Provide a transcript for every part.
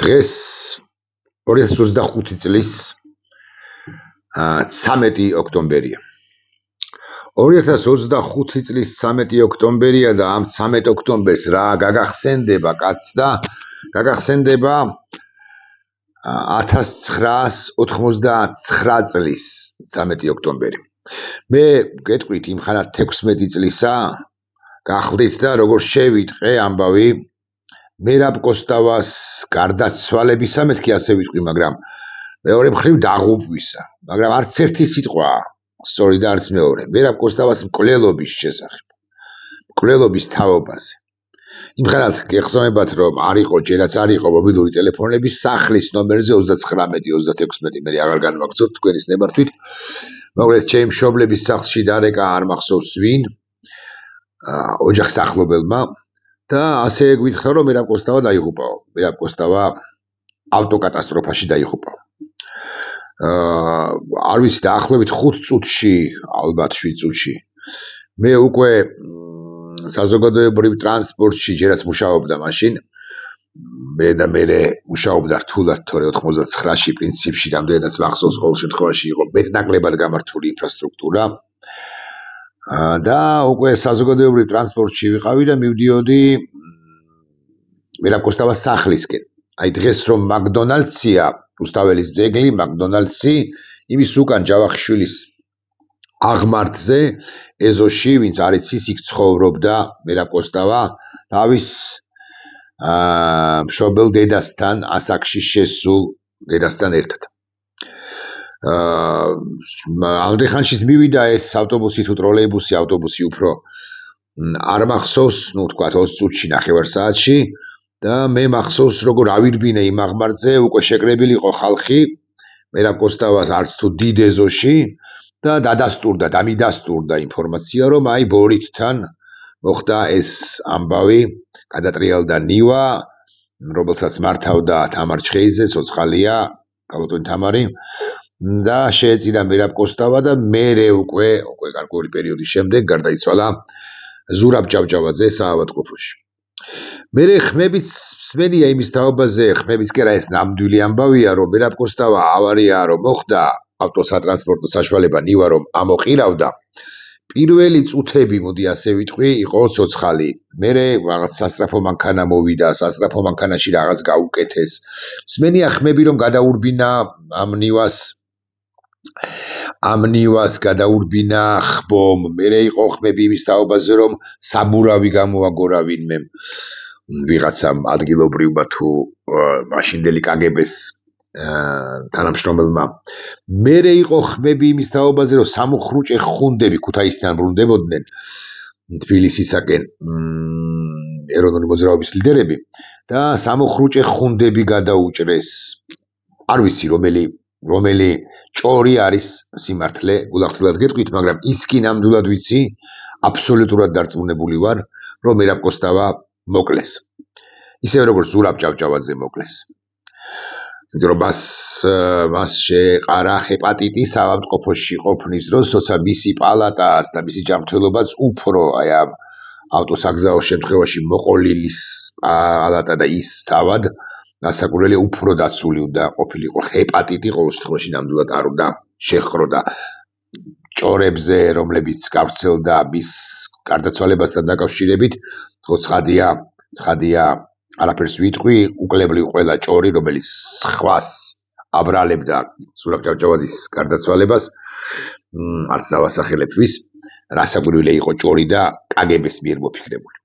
დღეს 2025 წლის 13 ოქტომბერია. 2025 წლის 13 ოქტომბერია და ამ 13 ოქტომბერს რა გაგახსენდება კაც და გაგახსენდება 1999 წლის 13 ოქტომბერი. მე გეტყვით იმ ხანად 16 წლისა გახლდით და როგორ შევიტყე ამბავი მერაბ კოსტავას გარდაცვალებისა მეთქი ასე ვიტყვი, მაგრამ მეორე მხრივ დაღუპვისა, მაგრამ არც ერთი სიტყვა სწორი და არც მეორე. მერაბ კოსტავას მკვლელობის შესახებ, მკვლელობის თავობაზე. იმ ხანად გეხსოვებათ, რომ არ იყო, ჯერაც არ იყო მობილური ტელეფონების სახლის ნომერზე 39-36 მე აღარ განვაგრძოთ თქვენის ნებართვით. მოკლედ ჩემი მშობლების სახლში დარეკა არ მახსოვს ვინ, ოჯახის ახლობელმა და ასე გვითხრა, რომ მერაბ კოსტავა დაიღუპაო. მერაბ კოსტავა ავტოკატასტროფაში დაიღუპაო. არ ვიცი, დაახლოებით 5 წუთში, ალბათ 7 წუთში. მე უკვე საზოგადოებრივ ტრანსპორტში ჯერაც მუშაობდა მაშინ. მე მუშაობდა რთულად, თორე 99-ში პრინციპში რამდენადაც მახსოვს, ყოველ შემთხვევაში იყო მეტნაკლებად გამართული ინფრასტრუქტურა. და უკვე საზოგადოებრივ ტრანსპორტში ვიყავი და მივდიოდი მერაბ კოსტავას სახლისკენ. აი დღეს რომ მაკდონალდსია, რუსთაველის ძეგლი, მაკდონალდსი, იმის უკან ჯავახიშვილის აღმართზე, ეზოში, ვინც არ იცის, იქ ცხოვრობდა მერაბ კოსტავა თავის მშობელ დედასთან, ასაკში შესულ დედასთან ერთად. ამდენ ხანშიც მივიდა ეს ავტობუსი თუ ტროლეიბუსი, ავტობუსი უფრო არ მახსოვს, ნუ თქვა 20 წუთში, ნახევარ საათში და მე მახსოვს როგორ ავირბინე იმ აღმართზე, უკვე შეკრებილი იყო ხალხი, მერაბ კოსტავას არც თუ დიდ ეზოში და დამიდასტურდა ინფორმაცია, რომ აი ბორითთან მოხდა ეს ამბავი, გადატრიალდა ნივა, რომელსაც მართავდა თამარ ჩხეიძე, ცოცხალია, კალოტონი თამარი. და შეეწირა მერაბ კოსტავა და მერე უკვე გარკვეული პერიოდის შემდეგ გარდაიცვალა ზურაბ ჭავჭავაძე საავადმყოფოში. მერე ხმებიც მსმენია იმის თაობაზე, ხმებიც კი არა, ეს ნამდვილი ამბავია, რომ მერაბ კოსტავა ავარია რომ მოხდა, ავტოსატრანსპორტო საშუალება ნივა რომ ამოყირავდა. პირველი წუთები, მოდი ასე ვიტყვი, იყო ცოცხალი. მერე რაღაც სასწრაფო მანქანა მოვიდა, სასწრაფო მანქანაში რაღაც გაუკეთეს. მსმენია ხმები რომ გადაურბინა ამ ნივას გადაურბინა ხბომ. მერე იყო ხმები იმის თაობაზე, რომ საბურავი გამოაგორა ვინმე ვიღაცამ ადგილობრივმა თუ მაშინდელი კგბ-ს თანამშრომელმა. მერე იყო ხმები იმის თაობაზე, რომ სამუხრუჭე ხუნდები ქუთაისიდან ბრუნდებოდნენ თბილისისაკენ ეროვნული მოძრაობის ლიდერები და სამუხრუჭე ხუნდები გადაუჭრეს. არ ვიცი რომელი ჭორი არის სიმართლე, გულახდილად გეტყვით, მაგრამ ის კი ნამდვილად ვიცი, აბსოლუტურად დარწმუნებული ვარ, რომ მერაბ კოსტავა მოკლეს. ისევე როგორც ზურაბ ჭავჭავაძე მოკლეს. იმიტომ რომ მას შეეყარა ჰეპატიტი საავადმყოფოში ყოფნის დროს, როცა მისი პალატას და მისი ჯანმრთელობაც უფრო აი ამ ავტოსაგზაო შემთხვევაში მოყოლილის პალატა და ის თავად დასაკურველი უფრო დაცული უნდა ყოფილიყო. ჰეპატიტი ყოველ შემთხვევაში ნამდვილად არ უნდა შეხროდა და ჭორებზე, რომლებიც გავრცელდა მის გარდაცვალებასთან დაკავშირებით, ხო ცხადია, არაფერს ვიტყვი, უკლებლივ ყველა ჭორი, რომელიც სხვას აბრალებდა ზურაბ ჭავჭავაძის გარდაცვალებას, არც დავასახელებ ვის, რასაკვირველი იყო ჭორი და კგბ-ს მიერ მოფიქრებული.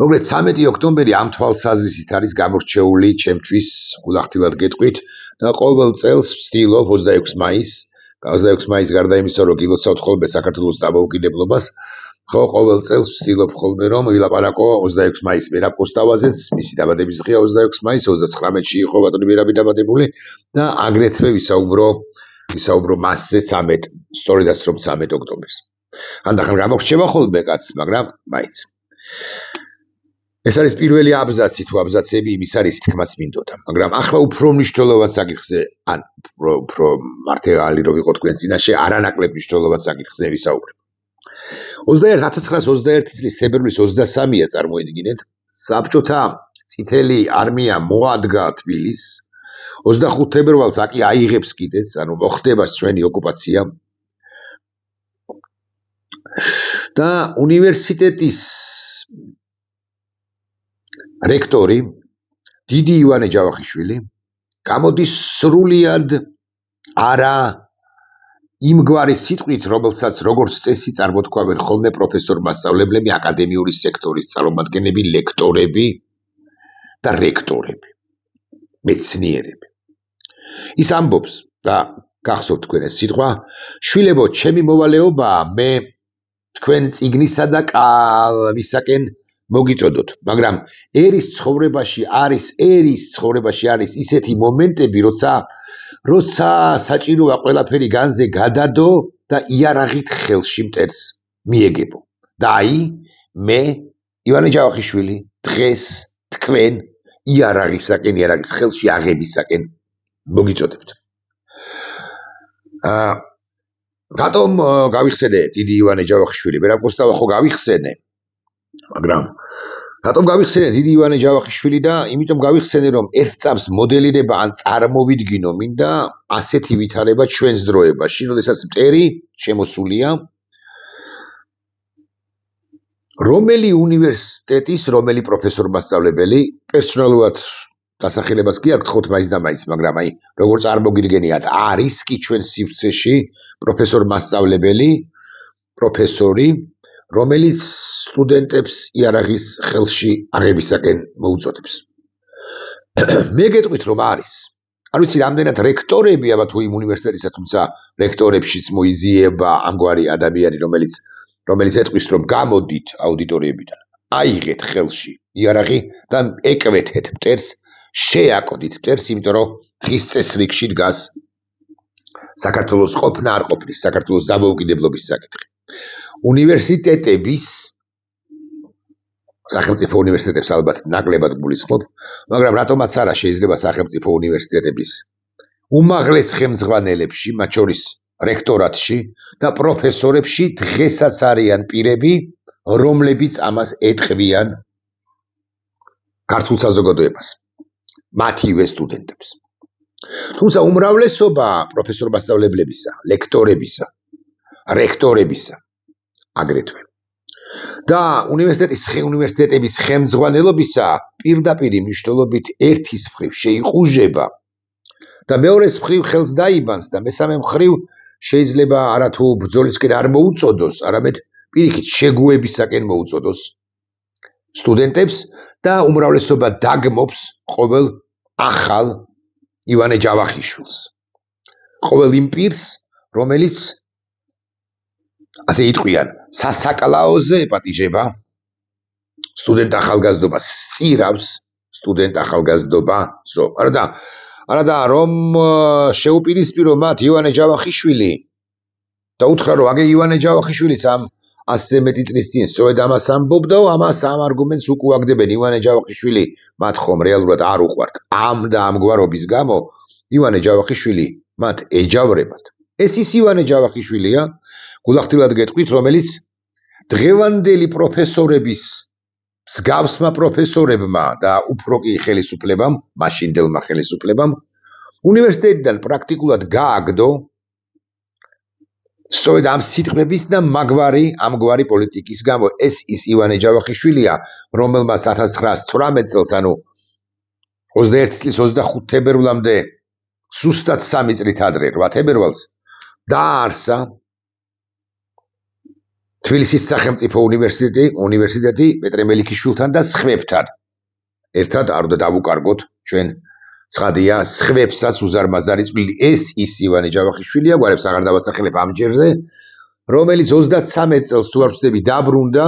მოკლედ 13 ოქტომბერი ამ თვალსაზრისით არის გამორჩეული ჩემთვის, გულახდილად გეტყვით და ყოველ წელს ვცდილობ 26 მაისს გარდა იმისა, რომ გილოცავთ ხოლმე საქართველოს დამოუკიდებლობას, ხო ყოველ წელს ვცდილობ ხოლმე რომ ვილაპარაკო 26 მაისს მერაბ კოსტავაზეც, მისი დაბადების დღეა 26 მაისს, 39-ში იყო ბატონი მერაბი დაბადებული და აგრეთვე ვისაუბრო მასზე სწორედაც რომ 13 ოქტომბერს. ხანდახან გამოგრჩება ხოლმე კაც, მაგრამ მაინც. ეს არის პირველი აბზაცი თუ აბზაცები, იმის არის თქმაც მინდოდა, მაგრამ ახლა უფრო მნიშვნელოვან საკითხზე, ან უფრო მართალი რომ ვიყო თქვენ წინაშე, არანაკლებ მნიშვნელოვან საკითხზე ვისაუბრებ. 1921 წლის თებერვლის 23-ია წარმოიდგინეთ, საბჭოთა წითელი არმია მოადგა თბილისს 25 თებერვალს აკი აიღებს კიდეც, ანუ მოხდება ჩვენი ოკუპაცია. და უნივერსიტეტის რექტორი დიდი ივანე ჯავახიშვილი გამოდის სრულიად არა იმგვარი სიტყვით, რომელსაც როგორც წესი წარმოთქვამენ ხოლმე პროფესორ-მასწავლებლები, აკადემიური სექტორის წარმომადგენლები, ლექტორები და რექტორები, მეცნიერები. ის ამბობს და გახსოვთ თქვენ ეს სიტყვა, შვილებო, ჩემი მოვალეობაა, მე თქვენ წიგნისა და კალმისაკენ მოგიწოდოთ, მაგრამ ერის ცხოვრებაში არის ისეთი მომენტები, როცა საჭიროა ყველაფერი განზე გადადო და იარაღით ხელში მტერს მიეგებო. და აი, მე ივანე ჯავახიშვილი დღეს თქვენ იარაღისაკენ, იარაღის ხელში აღებისაკენ მოგიწოდებთ. რატომ გავიხსენე დიდი ივანე ჯავახიშვილი? ვერაფერს ხო გავიხსენე, მაგრამ რატომ გავიხსენე დიდი ივანე ჯავახიშვილი და იმიტომ გავიხსენე, რომ ერთ წამს მოდელირება ან წარმოვიდგინო მინდა ასეთი ვითარება ჩვენს დროებაში, როდესაც მტერი შემოსულია რომელი უნივერსიტეტის, რომელი პროფესორ-მასწავლებელი, პერსონალურად დასახელებას კი არ გთხოვთ მაინც და მაინც, მაგრამ აი როგორ წარმოგიდგენიათ, არის კი ჩვენ სივრცეში პროფესორ-მასწავლებელი, პროფესორი, რომელიც სტუდენტებს იარაღის ხელში აღებისაკენ მოუწოდებს. მე გეტყვით რომ არის. არ ვიცი რამდენად რექტორები ალბათ თუ იმ უნივერსიტეტისა, თუმცა რექტორებშიც მოიძიება ამგვარი ადამიანი, რომელიც ეტყვის რომ გამოდით აუდიტორიებიდან, აიღეთ ხელში იარაღი და ეკვეთეთ მტერს, შეაკოდით მტერს, იმიტომ რომ დღის წესრიგში დგას საქართველოს ყოფნა არ ყოფნის, საქართველოს დამოუკიდებლობის საკითხი. უნივერსიტეტების სახელმწიფო უნივერსიტეტებს ალბათ ნაკლებად გულისხმობ, მაგრამ რატომაც არა შეიძლება სახელმწიფო უნივერსიტეტების უმაღლეს ხელმძღვანელებში, მათ შორის რექტორატში და პროფესორებში დღესაც არიან პირები, რომლებიც ამას ეტყვიან ქართულ საზოგადოებას, მათივე სტუდენტებს. თუმცა უმრავლესობა პროფესორ-მასწავლებლებისა, ლექტორებისა, რექტორებისა აგრეთვე და უნივერსიტეტების ხელმძღვანელობისა პირდაპირ მნიშვნელობით ერთის მხრივ შეიყუჟება და მეორეს მხრივ ხელს დაიბანს და მესამე მხრივ შეიძლება არათუ ბრძოლისკენ არ მოუწოდოს, არამედ პირიქით შეგუებისაკენ მოუწოდოს სტუდენტებს და უმრავლესობა დაგმობს ყოველ ახალ ივანე ჯავახიშვილს. ყოველ იმ პირს, რომელიც ასე იტყვიან, სასაკლაოზე ეპატიჟება სტუდენტ ახალგაზრდობას, სწირავს სტუდენტ ახალგაზრდობასო. არადა რომ შეუპირისპირო მათ ივანე ჯავახიშვილი და უთხრა რომ აგე ივანე ჯავახიშვილიც ამ 100-ზე მეტი წლის წინ სწორედ ამას ამბობდა, ამას ამ არგუმენტს უკუაგდებენ. ივანე ჯავახიშვილი მათ ხომ რეალურად არ უყვართ. ამ და ამგვარობის გამო ივანე ჯავახიშვილი მათ ეჯავრებათ. ეს ის ივანე ჯავახიშვილია, გულახდილად გეტყვით, რომელიც დღევანდელი პროფესორების მსგავსმა პროფესორებმა და უფრო კი ხელისუფლებამ, მაშინდელმა ხელისუფლებამ უნივერსიტეტიდან პრაქტიკულად გააგდო სწორედ ამ სიტყვების და ამგვარი პოლიტიკის გამო. ეს ის ივანე ჯავახიშვილია, რომელმაც 1918 წელს, ანუ 21 წლის 25 თებერვლამდე, სუსტად 3 წლით ადრე, 8 თებერვალს დააარსა თბილისის სახელმწიფო უნივერსიტეტი პეტრე მელიქიშვილთან და სხვებთან. ერთად არ უნდა დავუკარგოთ ჩვენ ცხადია, სხვებსაც უზარმაზარი წვლილი. ეს ის ივანე ჯავახიშვილია, გვარებს აღარ დავასახელებ ამ ჯერზე, რომელიც 33 წელს თუ არ ვცდები დაბრუნდა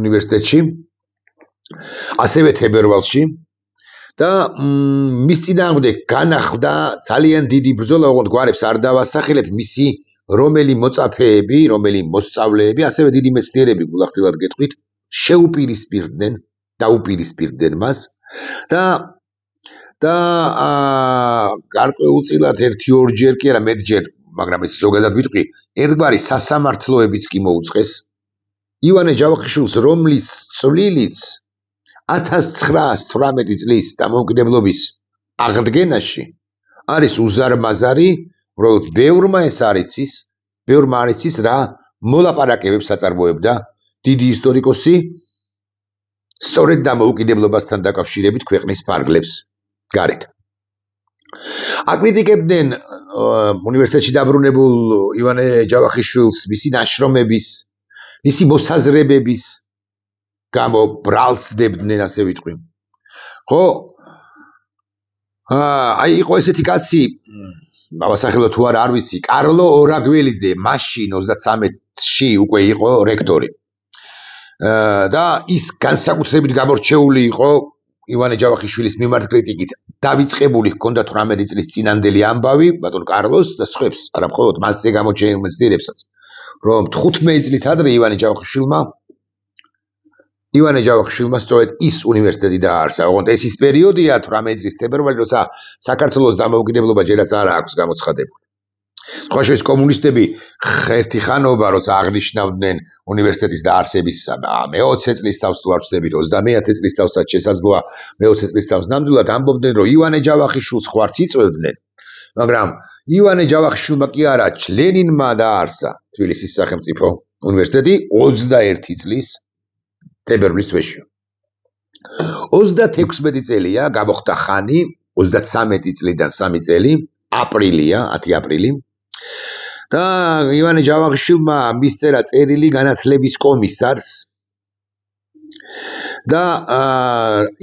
უნივერსიტეტში, ასევე თებერვალში და მის წინააღმდეგ განახლდა ძალიან დიდი ბრძოლა, ოღონდ გვარებს არ დავასახელებ, მისი რომელი მოწაფეები, რომელი მოსწავლეები, ასევე დიდი მეცნიერები გულახდილად გეტყვით, დაუპირისპირდნენ მას და გარკვეულწილად 1-2 კი არა, მეტჯერ, მაგრამ ეს ზოგადად ვიტყვი, ერთგვარი სასამართლოებიც კი მოუწყეს ივანე ჯავახიშვილს, რომლის წვლილიც 1918 წლის დამოუკიდებლობის აღდგენაში არის უზარმაზარი, უბრალოდ ბევრმა არ იცის რა მოლაპარაკებებს აწარმოებდა დიდი ისტორიკოსი სწორედ დამოუკიდებლობასთან დაკავშირებით ქვეყნის ფარგლებს გარეთ. აკრიტიკებდნენ უნივერსიტეტში დაბრუნებულ ივანე ჯავახიშვილს მისი ნაშრომების, მისი მოსაზრებების გამო ბრალსდებდნენ, ასე ვიტყვი. ხო, იყო ესეთი კაცი, მავასახელო თუ არ ვიცი, კარლო ორაგველიძე, მაშინ 33-ში უკვე იყო რექტორი. და ის განსაკუთრებით გამორჩეული იყო ივანე ჯავახიშვილის მიმართ კრიტიკით. დავიწყებული ჰქონდა 18 წლის წინანდელი ამბავი, ბატონ კარლოს და სხვებს, არა მხოლოდ მასზე გამოჩენილ მეცნიერებსაც, რომ 15 წლით ადრე ივანე ჯავახიშვილმა სწორედ ის უნივერსიტეტი დააარსა. ოღონდ ეს ის პერიოდია 18 წლის თებერვალი, როცა საქართველოს დამოუკიდებლობა ჯერაც არ აქვს გამოცხადებული. სხვა შორის კომუნისტები ერთი ხანობა, როცა აღნიშნავდნენ უნივერსიტეტის დაარსების მე-20 წლის თავს თუ არ ვცდები, 30 წლის თავსაც შესაძლოა მე-20 წლის თავს ნამდვილად ამბობდნენ, რომ ივანე ჯავახიშვილს ხვარც იწვევდნენ, მაგრამ ივანე ჯავახიშვილმა კი არა, ლენინმა დააარსა თბილისის სახელმწიფო უნივერსიტეტი 21 წლის თებერვლის თვეში. 36 წელია გამოხდა ხანი, 33 წლიდან 3 წელი, აპრილია, 10 აპრილი. და ივანე ჯავახიშვილმა მისწერა წერილი განათლების კომისარს და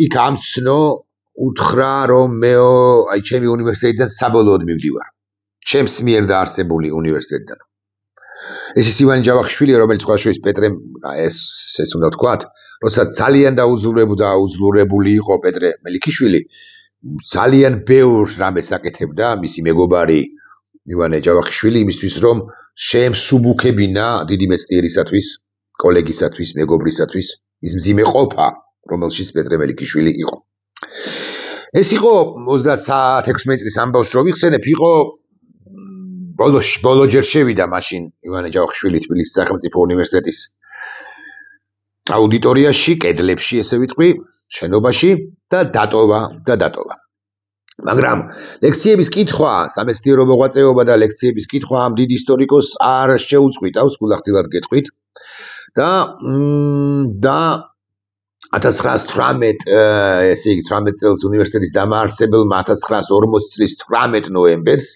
იქ ამცნო, უთხრა, რომ მე ჩემი უნივერსიტეტიდან საბოლოოდ მივდივარ. ჩემს მიერ დაარსებული უნივერსიტეტიდან. ეს ის ივანე ჯავახიშვილი, რომელიც სხვა შორის პეტრემ ეს უნდა ვთქვათ, როცა ძალიან დაუძლურებული იყო პეტრე მელიქიშვილი, ძალიან ბევრ რამეს აკეთებდა მისი მეგობარი ივანე ჯავახიშვილი იმისთვის, რომ შეემსუბუქებინა დიდი მეცნიერისათვის, კოლეგისათვის, მეგობრისათვის ის მძიმე ყოფა, რომელშიც პეტრე მელიქიშვილი იყო. ეს იყო 36 წლის ამბავს რო ვიხსენებ, იყო ბოლოჯერ შევიდა მაშინ ივანე ჯავახიშვილი თბილისის სახელმწიფო უნივერსიტეტის აუდიტორიაში, კედლებში, ესე ვიტყვი, შენობაში და დატოვა. მაგრამ ლექციების კითხვა, სამეცნიერო მოღვაწეობა და ლექციების კითხვა ამ დიდ ისტორიკოსს არ შეუწყვიტავს, გულახდილად გეტყვით. და 1918, ესე იგი 18 წელს უნივერსიტეტის დამაარსებელმა 1940 წლის 18 ნოემბერს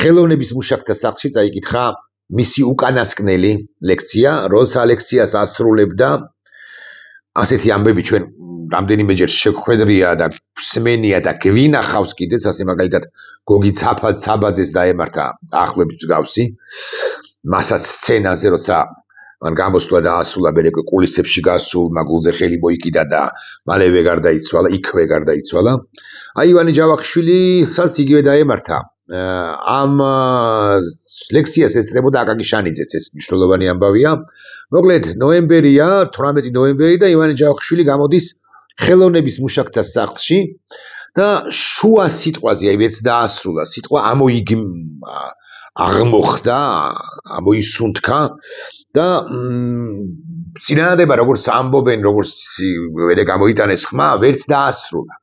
ხელოვნების მუშაკთა სახლში წაიკითხა მისი უკანასკნელი ლექცია, როცა ლექციას ასრულებდა ასეთი ამბები ჩვენ რამდენიმეჯერ შეგხვედრია და სმენია და გვინახავს კიდეც, ასე მაგალითად გოგი ცაბაძეს დაემართა ახლებით მსგავსი, მასაც სცენაზე, როცა მან გამოსვლა და ასულა ბერეკო კულისებში გასულ მაგულზე ხელი მოიკიდა და მალევე იქვე გარდაიცვალა. აი ივანე ჯავახიშვილისაც იგივე დაემართა. ამ ლექციას ეცნებოდა აკაკი შანიძეც, ეს მნიშვნელოვანი ამბავია. მოკლედ, 18 ნოემბერი და ივანე ჯავახიშვილი გამოდის ხელოვნების მუშაკთა სახლში და შუა სიტყვაზე, აი ვერც დაასრულა სიტყვა, აღმოხდა, ამოისუნთქა და წინადადება, როგორც ამბობენ, როგორც ვერ გამოიტანეს ხმა, ვერც დაასრულა.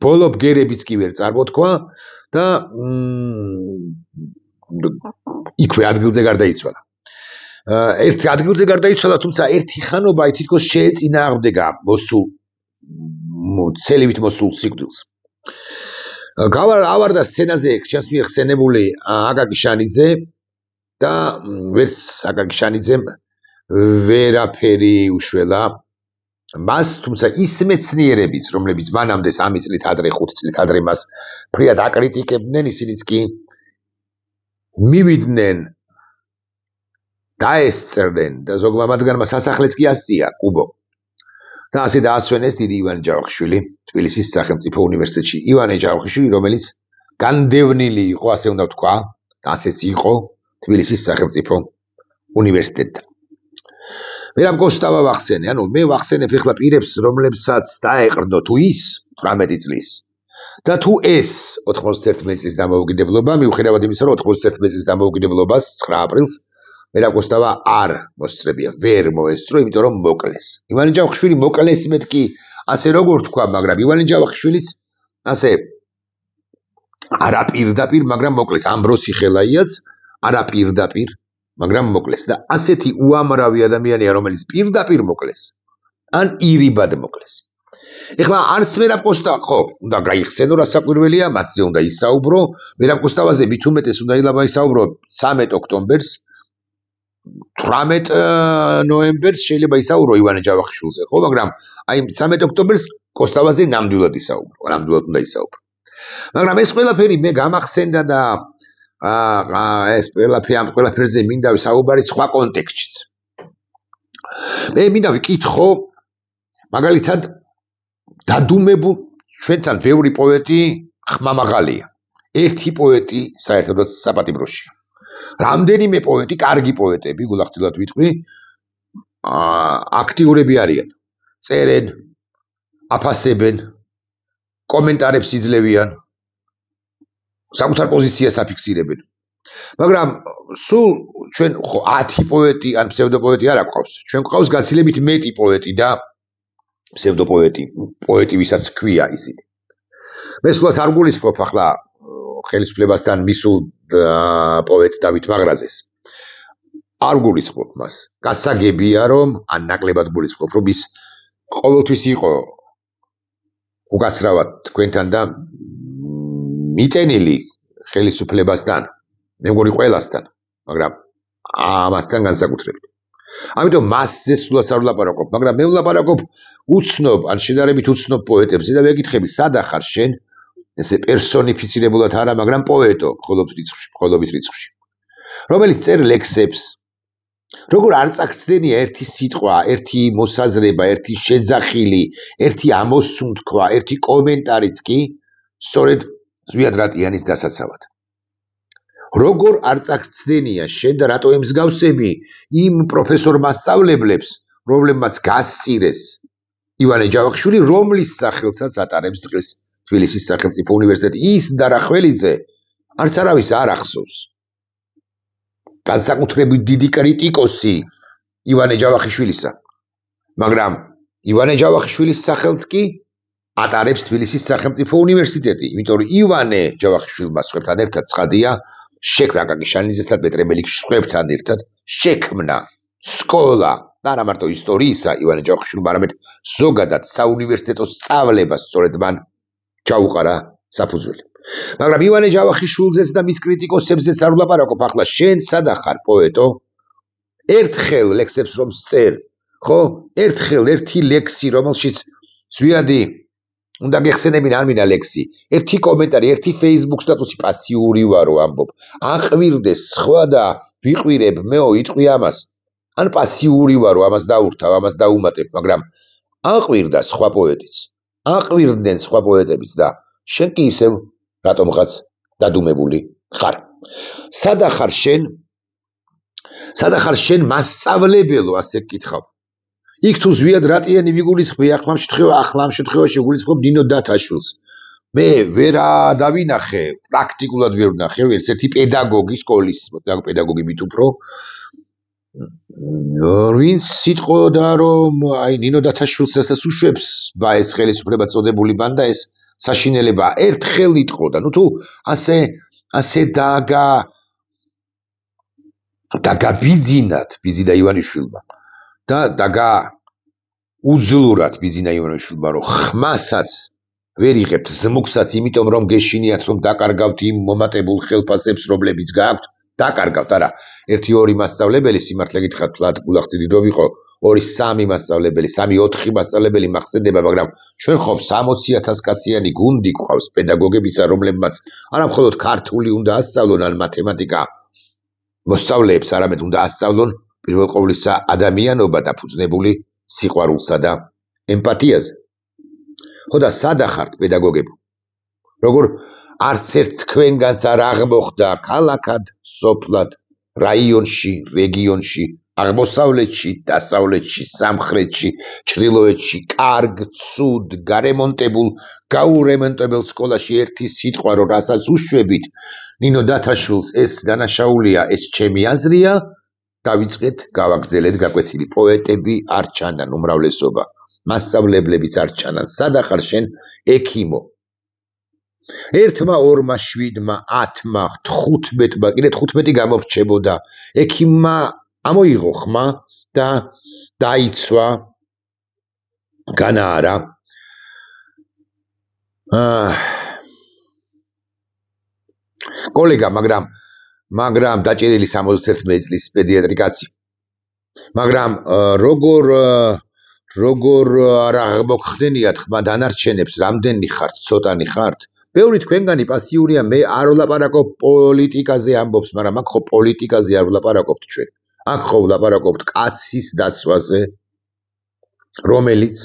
ბოლო ბგერებიც კი ვერ წარმოთქვა და იქვე ადგილზე გარდაიცვალა. ერთ ადგილზე გარდაიცვალა, თუმცა ერთი ხანობა თითქოს შეეწინააღმდეგა ცელივით მოსულ სიკვდილს. ავარდა სცენაზე ჩემს მიერ ხსენებული აკაკი შანიძე და ვერც აკაკი შანიძემ ვერაფერი უშველა მას, თუმცა ის მეცნიერებიც, რომლებიც მანამდე 3 წლით ადრე, 5 წლით ადრე მას ფრიად აკრიტიკებდნენ, ისინიც კი მივიდნენ, დაესწრდნენ და ზოგმა მათგანმა სასახლეც კი ასწია კუბო. და ასე დაასვენეს დიდი ივანე ჯავახიშვილი თბილისის სახელმწიფო უნივერსიტეტში. ივანე ჯავახიშვილი, რომელიც განდევნილი იყო, ასე უნდა ვთქვა, და ასეც იყო თბილისის სახელმწიფო უნივერსიტეტთან. ვერამ კოსტავა ვახსენე, ანუ მე ვახსენებ ახლა პირებს, რომლებსაც დაეყრდნო თუ ის 18 წლის და თუ ეს 91 წლის დამოუკიდებლობა, მიუხედავად იმისა, რომ 91 წლის დამოუკიდებლობას 9 აპრილს ვერაკოსტავა არ მოსწრებია, ვერ მოესწრო, იმიტომ რომ მოკლეს. ივანე ჯავახიშვილი მოკლეს მეთქი, ასე როგორ თქვა, მაგრამ ივანე ჯავახიშვილიც ასე არა პირდაპირ, მაგრამ მოკლეს. ამბროსი ხელაიაც არა პირდაპირ, მაგრამ მოკლეს და ასეთი უამრავი ადამიანია, რომელიც პირდაპირ მოკლეს, ან ირიბად მოკლეს. ეხლა არც ვერაკოსტა, ხო, უნდა გაიხსენო რა საკვირველია, მათზე უნდა ისაუბრო, ვერაკოსტავაზე მით უმეტეს უნდა ისაუბრო 13 ოქტომბერს, 18 ნოემბერს შეიძლება ისაუბრო ივანე ჯავახიშვილზე, ხო, მაგრამ აი 13 ოქტომბერს კოსტავაზე ნამდვილად ისაუბრო, ნამდვილად უნდა ისაუბრო. მაგრამ ეს ყველაფერი მე გამახსენდა და ეს ყველაფერზე მინდა ვისაუბარი სხვა კონტექსტშიც. მე მინდა ვიკითხო, მაგალითად დადუმებულ ჩვენთან ბევრი პოეტი ხმამაღალია. ერთი პოეტი საერთოდაც საპატიმროშია. რამდენიმე პოეტი, კარგი პოეტები, გულახდილად ვიტყვი, აქტიურები არიან. წერენ, აფასებენ, კომენტარებს იძლევიან, საკუთარ პოზიციას აფიქსირებენ. მაგრამ სულ ჩვენ 10 პოეტი ან ფსევდოპოეტი არ გვყავს. ჩვენ გვყავს გაცილებით მეტი პოეტი და ფსევდოპოეტი, პოეტი ვისაც ქვია ისინი. მე სულაც არ გულისხმობ ახლა ხელისუფლებასთან მისულ პოეტ დავით მაღრაძეს. არ გულისხმობ მას. გასაგებია რომ ან ნაკლებად გულისხმობ რომ ის ყოველთვის იყო უკაცრავად თქვენთან და მიტენილი ხელისუფლებასთან, მე მგონი ყველასთან, მაგრამ ამასთან განსაკუთრებით. ამიტომ მასზე სულაც არ ვლაპარაკობ, მაგრამ მე ვლაპარაკობ უცნობ, ან შედარებით უცნობ პოეტებზე და ვეკითხები, სად ახარ შენ, ესე პერსონიფიცირებულად არა, მაგრამ პოეტო, მხოლობით რიცხვში, რომელიც წერ ლექსებს, როგორ არ წაგცდენია ერთი სიტყვა, ერთი მოსაზრება, ერთი შეძახილი, ერთი ამოსუნთქვა, ერთი კომენტარიც კი, სწორედ ზვიად რატიანის დასაცავად. როგორ არ წაგცდენია შენ და რატო ემსგავსები იმ პროფესორ მასწავლებლებს, რომლებმაც გასწირეს ივანე ჯავახიშვილი, რომლის სახელსაც ატარებს დღეს თბილისის სახელმწიფო უნივერსიტეტი. ის და რახველიძე არც არავის არ ახსოვს. განსაკუთრებით დიდი კრიტიკოსი ივანე ჯავახიშვილისა, მაგრამ ივანე ჯავახიშვილის სახელს კი ატარებს თბილისის სახელმწიფო უნივერსიტეტი, იმიტომ რომ ივანე ჯავახიშვილმა სხვებთან ერთად ცხადია, შექმნა აკაკი შანიძესთან, პეტრე სხვებთან ერთად შექმნა სკოლა და არა მარტო ისტორიისა ივანე ჯავახიშვილმა, არამედ ზოგადად საუნივერსიტეტო სწავლებას სწორედ მან ჩაუყარა საფუძველი. მაგრამ ივანე ჯავახიშვილზეც და მის კრიტიკოსებზეც არ ვლაპარაკობ, ახლა შენ სად ახარ პოეტო? ერთხელ ლექსებს რომ სწერ, ხო? ერთხელ ერთი ლექსი, რომელშიც ზვიადი უნდა გეხსენებინ არ მინდა ლექსი, ერთი კომენტარი, ერთი Facebook სტატუსი პასიური ვარო ამბობ. აყვირდეს სხვა და ვიყვირებ, მეო იტყვი ამას. ან პასიური ვარო, ამას დაურთავ, ამას დაუმატებ, მაგრამ აყვირდა სხვა პოეტიც. აყვირდნენ სხვა პოეტებიც და შენ კი ისევ რატომღაც დადუმებული ხარ. სად ახარ შენ მასწავლებელო, ასე გკითხავ. იქ თუ ზვიად რატიანი ვიგულისხმე, ახლა ამ შემთხვევაში ვიგულისხმობ ნინო დათაშვილს. მე ვერ დავინახე, პრაქტიკულად ვერ ვნახე, ერთ-ერთი პედაგოგი სკოლის, პედაგოგი მით უფრო, ვინც სიტყოდა რომ აი ნინო დათაშვილს რასაც უშვებს, ეს ხელისუფლება წოდებული ბანდა, ეს საშინელება ერთხელ იტყოდა. ნუ თუ ასე დაგაბიძინათ ბიზიდა ივანიშვილმა და უძლურად ბიზინა ივანიშვილმა, რომ ხმასაც ვერ იღებთ, ზმუგსაც, იმიტომ რომ გეშინიათ, რომ დაკარგავთ იმ მომატებულ ხელფასებს, რომლებიც გააქვთ, დაკარგავთ, არა, 1-2 მასწავლებელი, სიმართლე გითხრათ, თლად გულახდილი რომ იყო 2-3 მასწავლებელი, 3-4 მასწავლებელი მახსენდება, მაგრამ ჩვენ ხომ 60,000 კაციანი გუნდი გვყავს პედაგოგებისა, რომლებმაც არა მხოლოდ ქართული უნდა ასწავლონ ან მათემატიკა მოსწავლეებს, არამედ უნდა ასწავლონ პირველ ყოვლისა ადამიანობა დაფუძნებული სიყვარულსა და ემპათიაზე. ხო და სად ახართ პედაგოგებო? როგორ არც ერთ თქვენგანს არ აღმოხდა ქალაქად, სოფლად, რაიონში, რეგიონში, აღმოსავლეთში, დასავლეთში, სამხრეთში, ჩრდილოეთში, კარგ, ცუდ, გარემონტებულ, გაურემონტებელ სკოლაში ერთი სიტყვა, რომ რასაც უშვებით, ნინო დათაშვილს ეს დანაშაულია, ეს ჩემი აზრია, დავიწყეთ, გავაგრძელეთ გაკვეთილი. პოეტები არ ჩანან უმრავლესობა, მასწავლებლებიც არ ჩანან. სად ახარ შენ ექიმო? 1-მა, 2-მა, 7-მა, 10-მა, 15-მა, კიდე 15 გამორჩებოდა. ექიმმა ამოიღო ხმა და დაიცვა განაარა. კოლეგა, მაგრამ დაჭერილი 71 წლის პედიატრი კაცი. მაგრამ როგორ არ აღმოგხდენიათ ხმა დანარჩენებს, რამდენი ხართ, ცოტანი ხართ? ბევრი თქვენგანი პასიურია, მე არ ვლაპარაკობ პოლიტიკაზე ამბობს, მაგრამ აქ ხო პოლიტიკაზე არ ვლაპარაკობთ ჩვენ. აქ ხო ვლაპარაკობთ კაცის დაცვაზე, რომელიც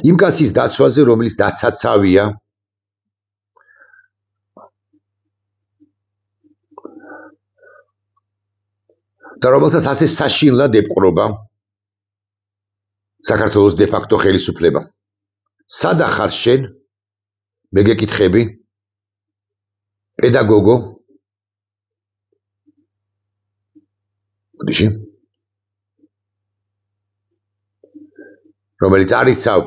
იმ კაცის დაცვაზე, რომელიც დაცაცავია და რომელსაც ასე საშინლად ეპყრობა საქართველოს დე-ფაქტო ხელისუფლება. სად ახარ შენ? მე გეკითხები, პედაგოგო, მოდიში, რომელიც არიცავ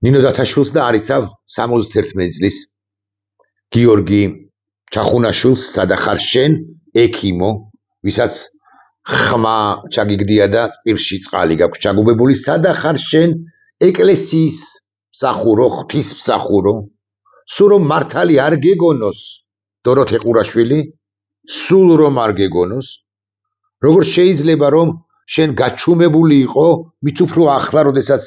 ნინო დათაშვილს და არიცავ 71 წლის გიორგი ჩახუნაშვილს. სად ახარ შენ ექიმო, ვისაც ხმა ჩაგიგდია და პირში წყალი გაქვს ჩაგუბებული? სად ახარ შენ ეკლესიის მსახურო, ღვთის მსახურო? სულ რომ მართალი არ გეგონოს დოროთე ყურაშვილი, სულ რომ არ გეგონოს, როგორ შეიძლება რომ შენ გაჩუმებული იყო მით უფრო ახლა, როდესაც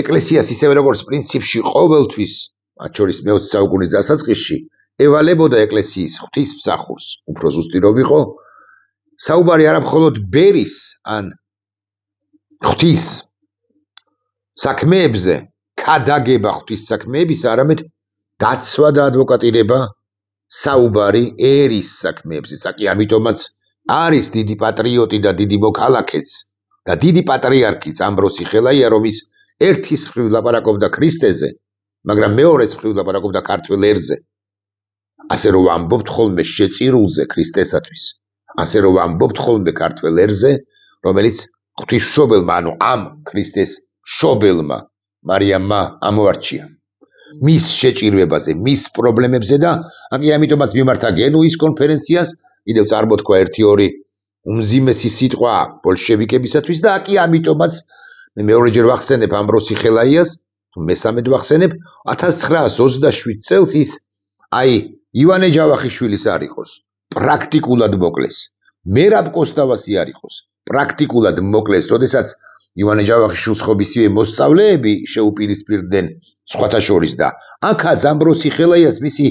ეკლესიას ისევე როგორც პრინციპში ყოველთვის, მათ შორის მე-20 საუკუნის დასაწყისში, ევალებოდა ეკლესიის ღვთის მსახურს, უფრო ზუსტი რომ ვიყო, საუბარი არა მხოლოდ ბერის ან ღვთის საქმეებზე, ქადაგება ღვთის საქმეების, არამედ დაცვა და ადვოკატირება საუბარი ერის საქმეებზე. საკი ამიტომაც არის დიდი პატრიოტი და დიდი მოქალაქეც და დიდი პატრიარქიც ამბროსი ხელაია, რომ ის ერთის მხრივ ლაპარაკობდა ქრისტეზე, მაგრამ მეორეც მხრივ ლაპარაკობდა ქართველ ერზე. ასე რომ ვამბობთ ხოლმე შეწირულზე ქრისტესათვის, ასე რომ ვამბობთ ხოლმე ქართველ ერზე, რომელიც ღვთისმშობელმა, ანუ ამ ქრისტეს მშობელმა მარიამმა ამოარჩია. მის შეჭირვებაზე, მის პრობლემებზე და აკი ამიტომაც მიმართა გენუის კონფერენციას, კიდევ წარმოთქვა 1-2 უმძიმესი სიტყვა ბოლშევიკებისათვის და აკი ამიტომაც მე მეორეჯერ ვახსენებ ამბროსი ხელაიას, თუ მესამედ ვახსენებ, 1927 წელს ის ივანე ჯავახიშვილის არ იყოს, პრაქტიკულად მოკლეს. მერაბ კოსტავასი არ იყოს, პრაქტიკულად მოკლეს, როდესაც ივანე ჯავახიშვილს ხომ ისევე მოსწავლეები შეუპირისპირდნენ სხვათა შორის და აქაც ამბროსი ხელაიას მისი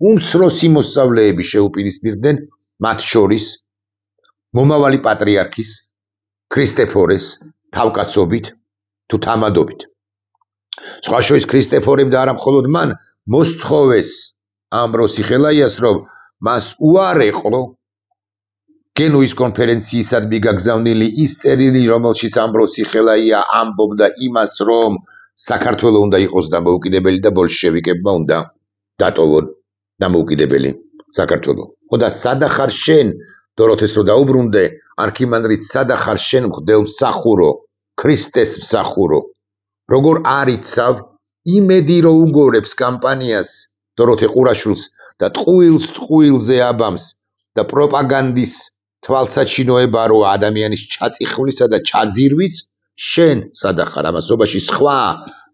უმცროსი მოსწავლეები შეუპირისპირდნენ, მათ შორის მომავალი პატრიარქის ქრისტეფორეს თავკაცობით თუ თამადობით. სხვა შორის ქრისტეფორემ და არა მხოლოდ მან მოსთხოვეს ამბროსი ხელაიას, რომ მას უარეყო გენუის კონფერენციისადმი გაგზავნილი ის წერილი, რომელშიც ამბროსი ხელაია ამბობდა იმას, რომ საქართველო უნდა იყოს დამოუკიდებელი და ბოლშევიკებმა უნდა დატოვონ დამოუკიდებელი საქართველო. ხო და სად ახარ შენ, დოროთეს რო დაუბრუნდე, არქიმანდრით, სად ახარ შენ მღვდელ მსახურო, ქრისტეს მსახურო? როგორ არიცავ იმედი რო უგორებს კამპანიას დოროთე ყურაშვილს და ტყუილზე აბამს და პროპაგანდის თვალსაჩინოება რო ადამიანის ჩაწიხვლისა და ჩაძირვის, შენ სად ახარ ამასობაში სხვა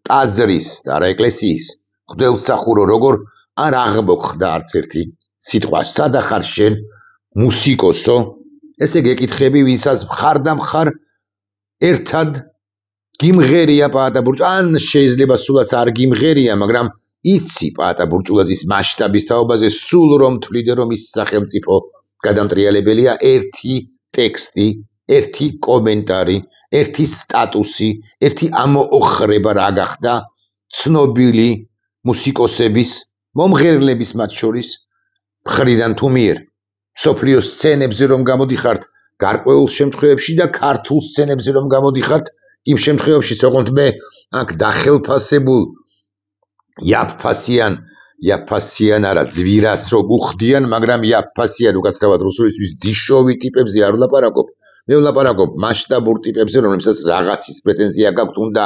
ტაძრის და არა ეკლესიის მღვდელმსახურო, როგორ არ აღმოგხდა არც ერთი სიტყვა? სად ახარ შენ მუსიკოსო? ესე გეკითხები, ვინცაც მხარ და მხარ ერთად გიმღერია პაატა ბურჭულაძე, ან შეიძლება სულაც არ გიმღერია, მაგრამ იცი პაატა ბურჭულაძის მასშტაბის თაობაზე, სულ რომ თვლიდე, რომ ის სახელმწიფო გადამტრიალებელია, ერთი ტექსტი, ერთი კომენტარი, ერთი სტატუსი, ერთი ამოოხრება რა გახდა ცნობილი მუსიკოსების, მომღერლების მათ შორის მხრიდან თუ მიერ. მსოფლიოს სცენებზე რომ გამოდიხართ, გარკვეულ შემთხვევებში და ქართულ სცენებზე რომ გამოდიხართ, იმ შემთხვევებში, თქო მე აქ დახელფასებულ იაფფასიან იაფასიან არა ძვირას რო უხდიან, მაგრამ იაფასიან უკაცრავად რუსულისთვის დიშოვი ტიპებზე არ ვლაპარაკობ. მე ვლაპარაკობ მასშტაბურ ტიპებზე, რომლებსაც რაღაცის პრეტენზია გაქვთ, უნდა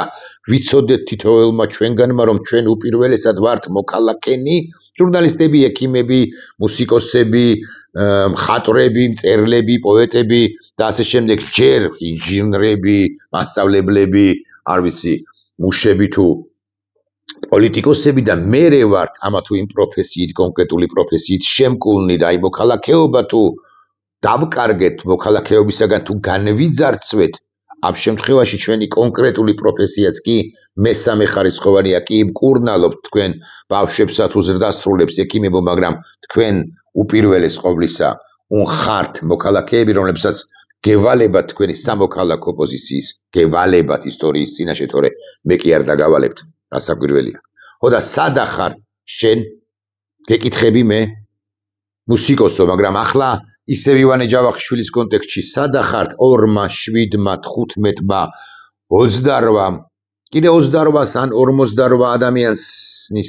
ვიცოდეთ თითოეულმა ჩვენგანმა, რომ ჩვენ უპირველესად ვართ მოქალაქენი, ჟურნალისტები, ექიმები, მუსიკოსები, მხატვრები, მწერლები, პოეტები და ასე შემდეგ, ჯერ ინჟინრები, მასწავლებლები, არ ვიცი, მუშები თუ პოლიტიკოსები და მერე ვართ ამა თუ იმ პროფესიით, კონკრეტული პროფესიით შემკულნი და აი მოქალაქეობა თუ დავკარგეთ, მოქალაქეობისაგან თუ განვიძარცვეთ, ამ შემთხვევაში ჩვენი კონკრეტული პროფესიაც კი მესამე ხარისხოვანია, კი მკურნალობთ თქვენ ბავშვებსა თუ ზრდასრულებს ექიმებო, მაგრამ თქვენ უპირველეს ყოვლისა ხართ მოქალაქეები, რომლებსაც გევალებათ თქვენი სამოქალაქო პოზიციის, გევალებათ ისტორიის წინაშე, თორე მე კი არ დაგავალებთ. გასაკვირველია. ხო და სადა ხარ შენ? გეკითხები მე? მუსიკოსო, მაგრამ ახლა ისევ ივანე ჯავახიშვილის კონტექსტში სადა ხართ 2-მა, 7-მა, 15-მა, 28-მა, კიდე 28-ს ან 48 ადამიანის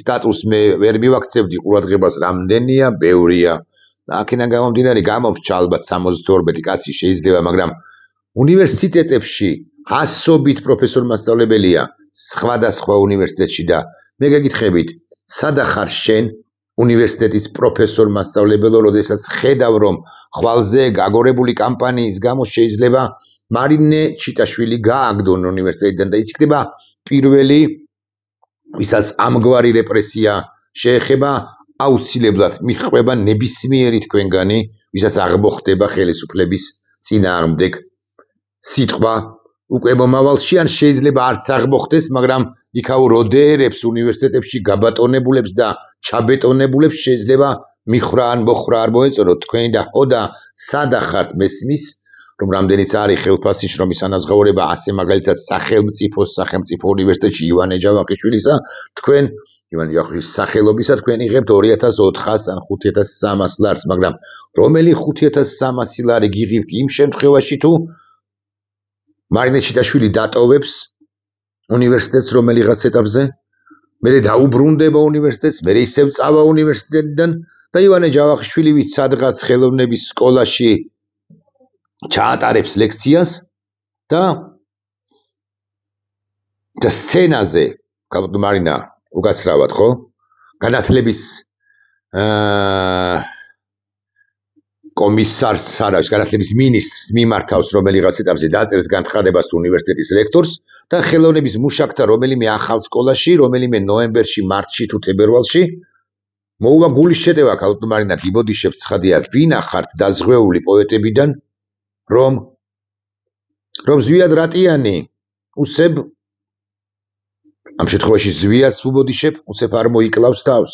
სტატუსს მე ვერ მივაქცევდი ყურადღებას, რამდენია, ბევრია. და აქედან გამომდინარე გამომრჩა ალბათ 72 კაცი შეიძლება, მაგრამ უნივერსიტეტებში ასობით პროფესორ-მასწავლებელია სხვადასხვა უნივერსიტეტში და მე გეკითხებით, სადა ხარ შენ უნივერსიტეტის პროფესორ-მასწავლებელო, როდესაც ხედავ, რომ ხვალზე გაგორებული კამპანიის გამო შეიძლება მარინე ჩიტაშვილი გააგდონ უნივერსიტეტიდან და ის იქნება პირველი, ვისაც ამგვარი რეპრესია შეეხება, აუცილებლად მიჰყვება ნებისმიერი თქვენგანი, ვისაც აღმოხდება ხელისუფლების წინააღმდეგ სიტყვა უკვე მომავალში, ან შეიძლება არც აღმოხდეს, მაგრამ იქაურ ოდეერებს უნივერსიტეტებში გაბატონებულებს და ჩაბეტონებულებს შეიძლება მიხრა ან მოხრა არ მოეწონოთ თქვენი და ხო და სადა ხართ მესმის, რომ რამდენიც არის ხელფასი შრომის ანაზღაურება, ასე მაგალითად სახელმწიფო უნივერსიტეტში ივანე ჯავახიშვილისა, თქვენ ივანე ჯავახიშვილის სახელობისა თქვენ იღებთ 2400 ან 5300 ლარს, მაგრამ რომელი 5300 ლარი გიღებთ იმ შემთხვევაში თუ მარინე ჩიტაშვილი დატოვებს უნივერსიტეტს რომელიღაც ეტაპზე, მერე დაუბრუნდება უნივერსიტეტს, მერე ისევ წავა უნივერსიტეტიდან და ივანე ჯავახიშვილი ვით სადღაც ხელოვნების სკოლაში ჩაატარებს ლექციას და სცენაზე, მარინა უკაცრავად, ხო? განათლების კომისარს, განათლების მინისტრს მიმართავს რომელიღაც ეტაპზე დაწერს განცხადებას უნივერსიტეტის რექტორს და ხელოვნების მუშაკთა რომელიმე ახალ სკოლაში, რომელიმე ნოემბერში, მარტში თუ თებერვალში მოუვა გულის შეტევა, მარინა გიბოდიშებ ცხადია, ვინა ხართ დაზღვეული პოეტებიდან, რომ ზვიად რატიანი უცებ ამ შემთხვევაში ზვიადს ვუბოდიშებ, უცებ არ მოიკლავს თავს.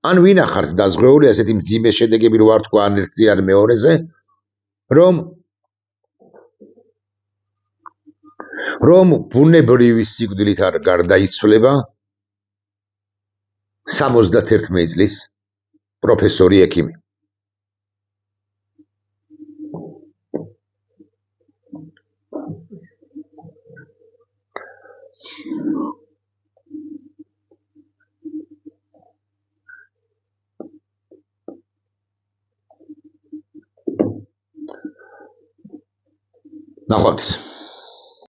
ან ვინა ხართ დაზღვეული ასეთი მძიმე შედეგები რო არ თქვა ან ერთზე ან მეორეზე, რომ ბუნებრივი სიკვდილით არ გარდაიცვლება 71 წლის პროფესორი ექიმი. ნახვამდის.